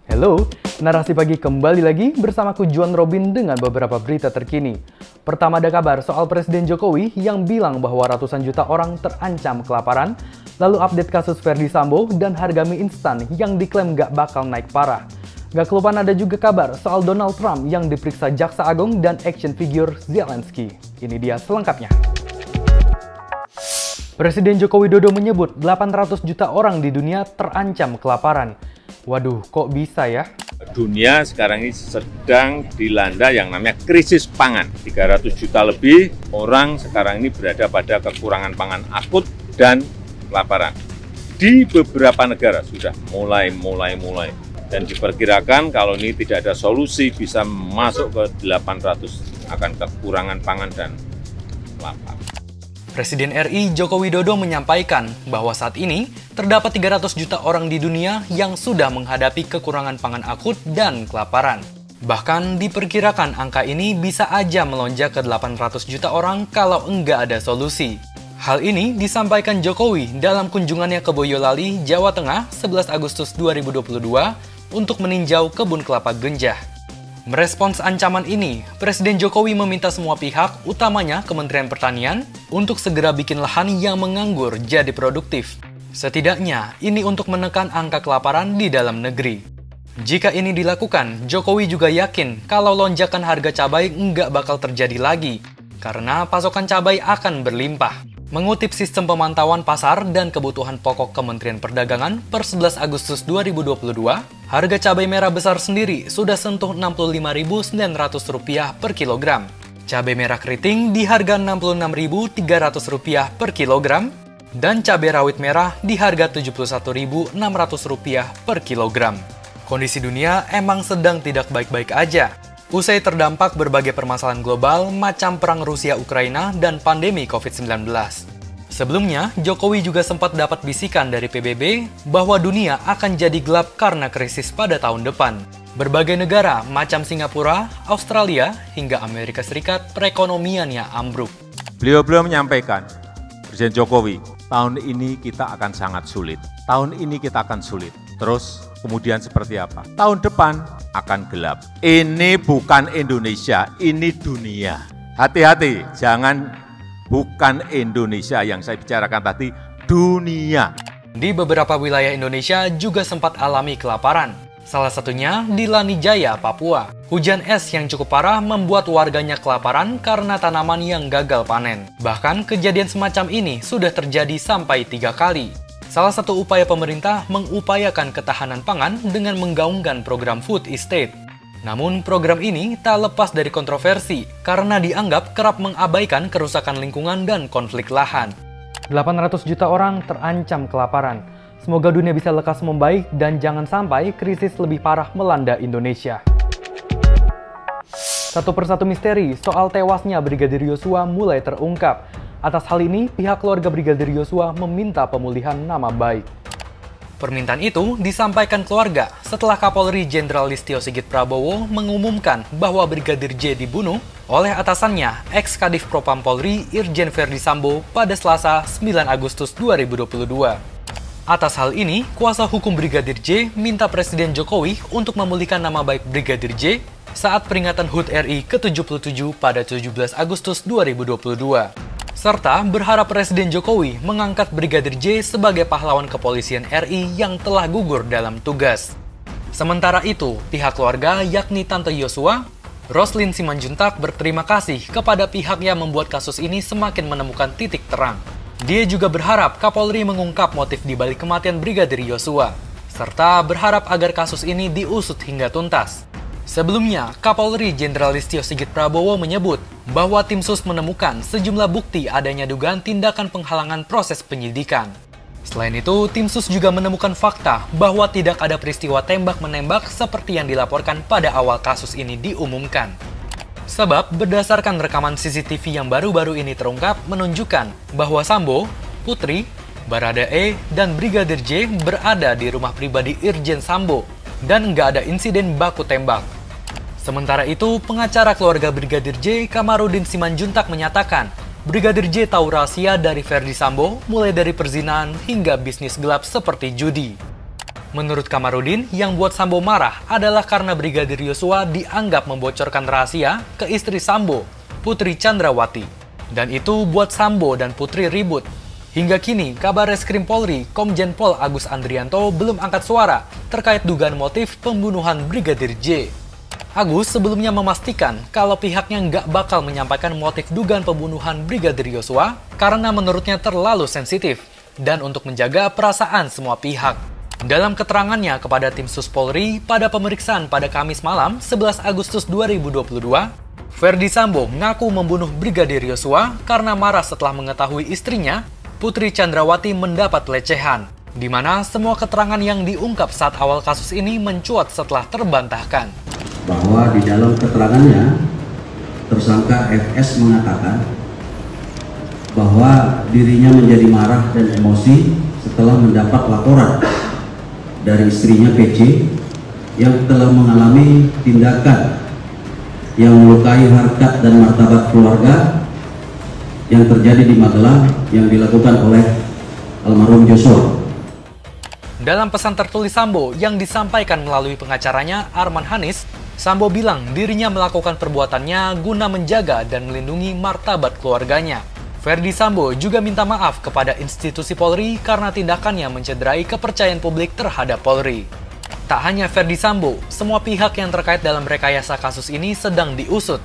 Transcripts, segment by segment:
Halo, Narasi Pagi kembali lagi bersamaku Juan Robin dengan beberapa berita terkini. Pertama ada kabar soal Presiden Jokowi yang bilang bahwa ratusan juta orang terancam kelaparan, lalu update kasus Ferdy Sambo dan harga mie instan yang diklaim gak bakal naik parah. Gak kelupaan ada juga kabar soal Donald Trump yang diperiksa Jaksa Agung dan action figure Zelensky. Ini dia selengkapnya. Presiden Joko Widodo menyebut 800 juta orang di dunia terancam kelaparan. Waduh, kok bisa ya? Dunia sekarang ini sedang dilanda yang namanya krisis pangan. 300 juta lebih orang sekarang ini berada pada kekurangan pangan akut dan kelaparan. Di beberapa negara sudah mulai. Dan diperkirakan kalau ini tidak ada solusi bisa masuk ke 800 akan kekurangan pangan dan lapar. Presiden RI Joko Widodo menyampaikan bahwa saat ini terdapat 300 juta orang di dunia yang sudah menghadapi kekurangan pangan akut dan kelaparan. Bahkan diperkirakan angka ini bisa aja melonjak ke 800 juta orang kalau enggak ada solusi. Hal ini disampaikan Jokowi dalam kunjungannya ke Boyolali, Jawa Tengah 11 Agustus 2022 untuk meninjau kebun kelapa genjah. Merespons ancaman ini, Presiden Jokowi meminta semua pihak, utamanya Kementerian Pertanian, untuk segera bikin lahan yang menganggur jadi produktif. Setidaknya, ini untuk menekan angka kelaparan di dalam negeri. Jika ini dilakukan, Jokowi juga yakin kalau lonjakan harga cabai nggak bakal terjadi lagi, karena pasokan cabai akan berlimpah. Mengutip sistem pemantauan pasar dan kebutuhan pokok Kementerian Perdagangan per 11 Agustus 2022, harga cabai merah besar sendiri sudah sentuh Rp65.900 per kilogram. Cabai merah keriting di harga Rp66.300 per kilogram, dan cabai rawit merah di harga Rp71.600 per kilogram. Kondisi dunia emang sedang tidak baik-baik aja. Usai terdampak berbagai permasalahan global macam perang Rusia-Ukraina dan pandemi COVID-19. Sebelumnya, Jokowi juga sempat dapat bisikan dari PBB bahwa dunia akan jadi gelap karena krisis pada tahun depan. Berbagai negara macam Singapura, Australia, hingga Amerika Serikat perekonomiannya ambruk. Beliau menyampaikan, Presiden Jokowi, tahun ini kita akan sangat sulit. Tahun ini kita akan sulit. Terus kemudian seperti apa? Tahun depan akan gelap. Ini bukan Indonesia, ini dunia. Hati-hati, jangan bukan Indonesia yang saya bicarakan tadi, dunia. Di beberapa wilayah Indonesia juga sempat alami kelaparan. Salah satunya di Lanijaya, Papua. Hujan es yang cukup parah membuat warganya kelaparan karena tanaman yang gagal panen. Bahkan kejadian semacam ini sudah terjadi sampai 3 kali. Salah satu upaya pemerintah mengupayakan ketahanan pangan dengan menggaungkan program food estate. Namun program ini tak lepas dari kontroversi karena dianggap kerap mengabaikan kerusakan lingkungan dan konflik lahan. 800 juta orang terancam kelaparan. Semoga dunia bisa lekas membaik dan jangan sampai krisis lebih parah melanda Indonesia. Satu persatu misteri soal tewasnya Brigadir Yosua mulai terungkap. Atas hal ini, pihak keluarga Brigadir Yosua meminta pemulihan nama baik. Permintaan itu disampaikan keluarga setelah Kapolri Jenderal Listio Sigit Prabowo mengumumkan bahwa Brigadir J dibunuh oleh atasannya, ex-Kadif Propam Polri Irjen Ferdy Sambo pada Selasa 9 Agustus 2022. Atas hal ini, kuasa hukum Brigadir J minta Presiden Jokowi untuk memulihkan nama baik Brigadir J saat peringatan HUT RI ke-77 pada 17 Agustus 2022. Serta berharap Presiden Jokowi mengangkat Brigadir J sebagai pahlawan kepolisian RI yang telah gugur dalam tugas. Sementara itu, pihak keluarga yakni Tante Yosua, Roslin Simanjuntak berterima kasih kepada pihak yang membuat kasus ini semakin menemukan titik terang. Dia juga berharap Kapolri mengungkap motif di balik kematian Brigadir Yosua, serta berharap agar kasus ini diusut hingga tuntas. Sebelumnya, Kapolri Jenderal Listio Sigit Prabowo menyebut bahwa tim sus menemukan sejumlah bukti adanya dugaan tindakan penghalangan proses penyidikan. Selain itu, tim sus juga menemukan fakta bahwa tidak ada peristiwa tembak-menembak seperti yang dilaporkan pada awal kasus ini diumumkan. Sebab, berdasarkan rekaman CCTV yang baru-baru ini terungkap menunjukkan bahwa Sambo, Putri, Baradae, dan Brigadir J berada di rumah pribadi Irjen Sambo dan nggak ada insiden baku tembak. Sementara itu, pengacara keluarga Brigadir J, Kamarudin Simanjuntak menyatakan, Brigadir J tahu rahasia dari Ferdy Sambo mulai dari perzinahan hingga bisnis gelap seperti judi. Menurut Kamarudin, yang buat Sambo marah adalah karena Brigadir Yosua dianggap membocorkan rahasia ke istri Sambo, Putri Chandrawati. Dan itu buat Sambo dan Putri ribut. Hingga kini, Kabar Reskrim Polri, Komjen Pol Agus Andrianto belum angkat suara terkait dugaan motif pembunuhan Brigadir J. Agus sebelumnya memastikan kalau pihaknya nggak bakal menyampaikan motif dugaan pembunuhan Brigadir Yosua karena menurutnya terlalu sensitif dan untuk menjaga perasaan semua pihak. Dalam keterangannya kepada tim Sus Polri pada pemeriksaan pada Kamis malam 11 Agustus 2022, Ferdi Sambo mengaku membunuh Brigadir Yosua karena marah setelah mengetahui istrinya, Putri Chandrawati, mendapat pelecehan, di mana semua keterangan yang diungkap saat awal kasus ini mencuat setelah terbantahkan. Bahwa di dalam keterangannya, tersangka FS mengatakan bahwa dirinya menjadi marah dan emosi setelah mendapat laporan dari istrinya PC yang telah mengalami tindakan yang melukai harkat dan martabat keluarga yang terjadi di Magelang yang dilakukan oleh almarhum Joshua. Dalam pesan tertulis Sambo yang disampaikan melalui pengacaranya Arman Hanis, Sambo bilang dirinya melakukan perbuatannya guna menjaga dan melindungi martabat keluarganya. Ferdi Sambo juga minta maaf kepada institusi Polri karena tindakannya mencederai kepercayaan publik terhadap Polri. Tak hanya Ferdi Sambo, semua pihak yang terkait dalam rekayasa kasus ini sedang diusut.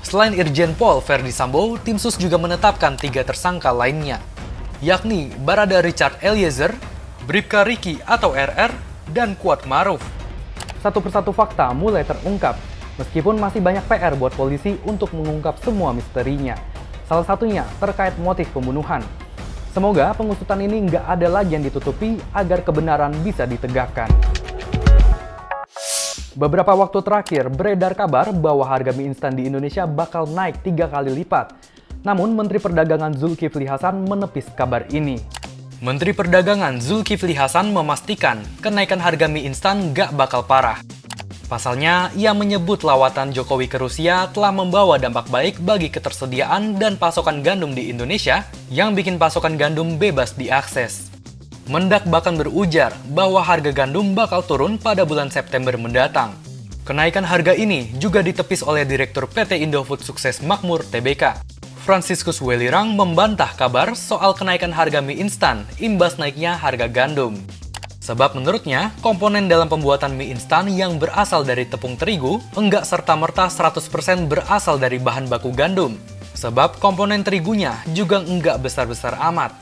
Selain Irjen Pol Ferdi Sambo, tim Sus juga menetapkan 3 tersangka lainnya, yakni Barada Richard Eliezer, Bribka Riki atau RR, dan Kuat Maruf. Satu persatu fakta mulai terungkap, meskipun masih banyak PR buat polisi untuk mengungkap semua misterinya. Salah satunya terkait motif pembunuhan. Semoga pengusutan ini nggak ada lagi yang ditutupi agar kebenaran bisa ditegakkan. Beberapa waktu terakhir beredar kabar bahwa harga mie instan di Indonesia bakal naik 3 kali lipat. Namun Menteri Perdagangan Zulkifli Hasan menepis kabar ini. Menteri Perdagangan Zulkifli Hasan memastikan kenaikan harga mie instan nggak bakal parah. Pasalnya, ia menyebut lawatan Jokowi ke Rusia telah membawa dampak baik bagi ketersediaan dan pasokan gandum di Indonesia yang bikin pasokan gandum bebas diakses. Mendak bahkan berujar bahwa harga gandum bakal turun pada bulan September mendatang. Kenaikan harga ini juga ditepis oleh Direktur PT Indofood Sukses Makmur Tbk. Franciscus Welirang membantah kabar soal kenaikan harga mie instan imbas naiknya harga gandum. Sebab menurutnya, komponen dalam pembuatan mie instan yang berasal dari tepung terigu enggak serta-merta 100% berasal dari bahan baku gandum. Sebab komponen terigunya juga enggak besar-besar amat.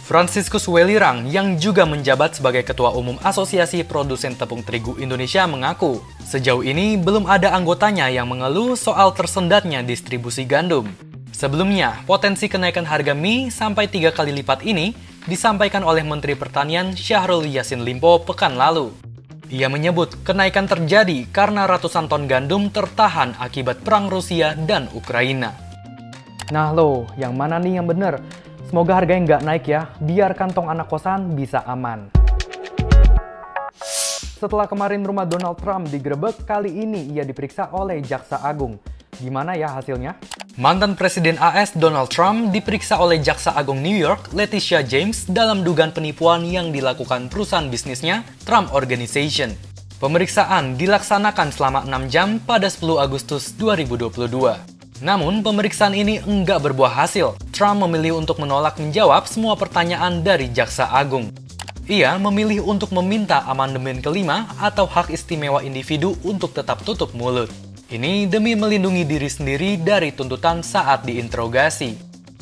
Franciscus Welirang yang juga menjabat sebagai Ketua Umum Asosiasi Produsen Tepung Terigu Indonesia mengaku, sejauh ini belum ada anggotanya yang mengeluh soal tersendatnya distribusi gandum. Sebelumnya, potensi kenaikan harga mie sampai 3 kali lipat ini disampaikan oleh Menteri Pertanian Syahrul Yassin Limpo pekan lalu. Ia menyebut kenaikan terjadi karena ratusan ton gandum tertahan akibat perang Rusia dan Ukraina. Nah lo, yang mana nih yang bener? Semoga harganya nggak naik ya, biar kantong anak kosan bisa aman. Setelah kemarin rumah Donald Trump digerebek, kali ini ia diperiksa oleh Jaksa Agung. Gimana ya hasilnya? Mantan Presiden AS Donald Trump diperiksa oleh Jaksa Agung New York, Letitia James, dalam dugaan penipuan yang dilakukan perusahaan bisnisnya, Trump Organization. Pemeriksaan dilaksanakan selama 6 jam pada 10 Agustus 2022. Namun, pemeriksaan ini enggak berbuah hasil. Trump memilih untuk menolak menjawab semua pertanyaan dari Jaksa Agung. Ia memilih untuk meminta amandemen kelima atau hak istimewa individu untuk tetap tutup mulut. Ini demi melindungi diri sendiri dari tuntutan saat diinterogasi.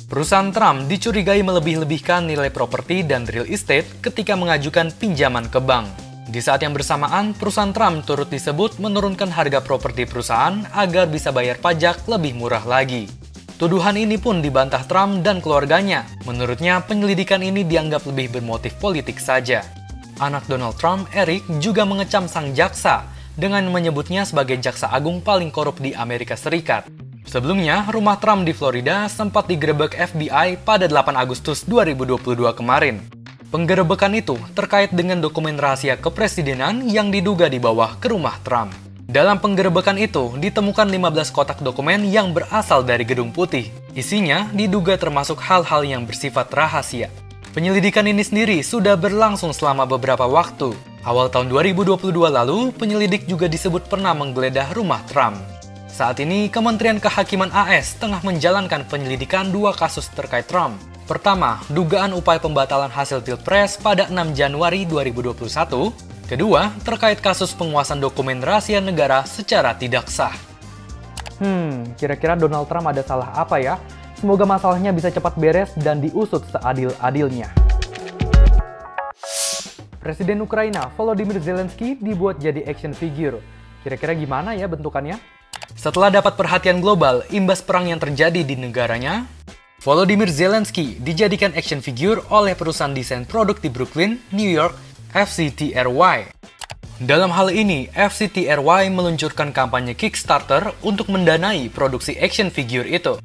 Perusahaan Trump dicurigai melebih-lebihkan nilai properti dan real estate ketika mengajukan pinjaman ke bank. Di saat yang bersamaan, perusahaan Trump turut disebut menurunkan harga properti perusahaan agar bisa bayar pajak lebih murah lagi. Tuduhan ini pun dibantah Trump dan keluarganya. Menurutnya, penyelidikan ini dianggap lebih bermotif politik saja. Anak Donald Trump, Eric, juga mengecam sang jaksa dengan menyebutnya sebagai jaksa agung paling korup di Amerika Serikat. Sebelumnya, rumah Trump di Florida sempat digerebek FBI pada 8 Agustus 2022 kemarin. Penggerebekan itu terkait dengan dokumen rahasia kepresidenan yang diduga dibawa ke rumah Trump. Dalam penggerebekan itu, ditemukan 15 kotak dokumen yang berasal dari Gedung Putih. Isinya diduga termasuk hal-hal yang bersifat rahasia. Penyelidikan ini sendiri sudah berlangsung selama beberapa waktu. Awal tahun 2022 lalu, penyelidik juga disebut pernah menggeledah rumah Trump. Saat ini, Kementerian Kehakiman AS tengah menjalankan penyelidikan 2 kasus terkait Trump. Pertama, dugaan upaya pembatalan hasil Pilpres pada 6 Januari 2021. Kedua, terkait kasus penguasaan dokumen rahasia negara secara tidak sah. Kira-kira Donald Trump ada salah apa ya? Semoga masalahnya bisa cepat beres dan diusut seadil-adilnya. Presiden Ukraina Volodymyr Zelensky dibuat jadi action figure. Kira-kira gimana ya bentukannya? Setelah dapat perhatian global imbas perang yang terjadi di negaranya, Volodymyr Zelensky dijadikan action figure oleh perusahaan desain produk di Brooklyn, New York, FCTRY. Dalam hal ini, FCTRY meluncurkan kampanye Kickstarter untuk mendanai produksi action figure itu.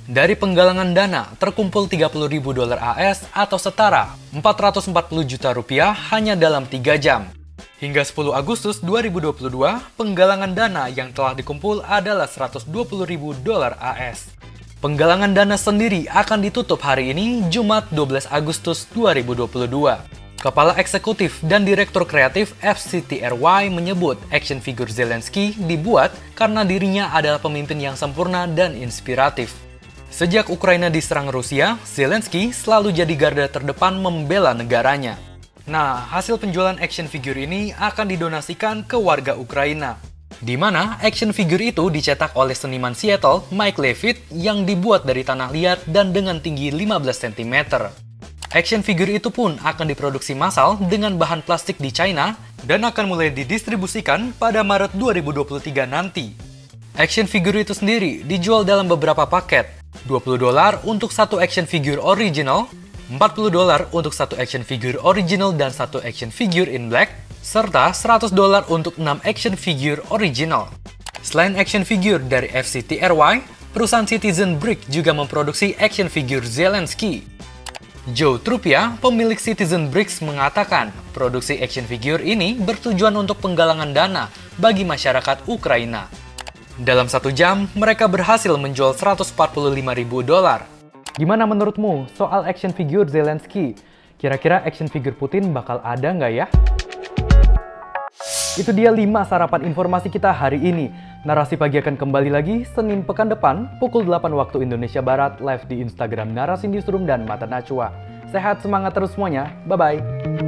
Dari penggalangan dana, terkumpul $30.000 AS atau setara 440 juta rupiah hanya dalam 3 jam. Hingga 10 Agustus 2022, penggalangan dana yang telah dikumpul adalah $120.000 AS. Penggalangan dana sendiri akan ditutup hari ini, Jumat 12 Agustus 2022. Kepala Eksekutif dan Direktur Kreatif FCTRY menyebut action figure Zelensky dibuat karena dirinya adalah pemimpin yang sempurna dan inspiratif. Sejak Ukraina diserang Rusia, Zelensky selalu jadi garda terdepan membela negaranya. Nah, hasil penjualan action figure ini akan didonasikan ke warga Ukraina. Di mana action figure itu dicetak oleh seniman Seattle, Mike Levitt, yang dibuat dari tanah liat dan dengan tinggi 15 cm. Action figure itu pun akan diproduksi massal dengan bahan plastik di China dan akan mulai didistribusikan pada Maret 2023 nanti. Action figure itu sendiri dijual dalam beberapa paket. $20 untuk satu action figure original, $40 untuk satu action figure original dan satu action figure in black, serta $100 untuk 6 action figure original. Selain action figure dari FCTRY, perusahaan Citizen Brick juga memproduksi action figure Zelensky. Joe Trupia, pemilik Citizen Bricks, mengatakan produksi action figure ini bertujuan untuk penggalangan dana bagi masyarakat Ukraina. Dalam 1 jam, mereka berhasil menjual $145.000. Gimana menurutmu soal action figure Zelensky? Kira-kira action figure Putin bakal ada nggak ya? Itu dia 5 sarapan informasi kita hari ini. Narasi Pagi akan kembali lagi Senin pekan depan, pukul 8 waktu Indonesia Barat, live di Instagram Narasi Newsroom dan Mata Najwa. Sehat, semangat terus semuanya. Bye-bye.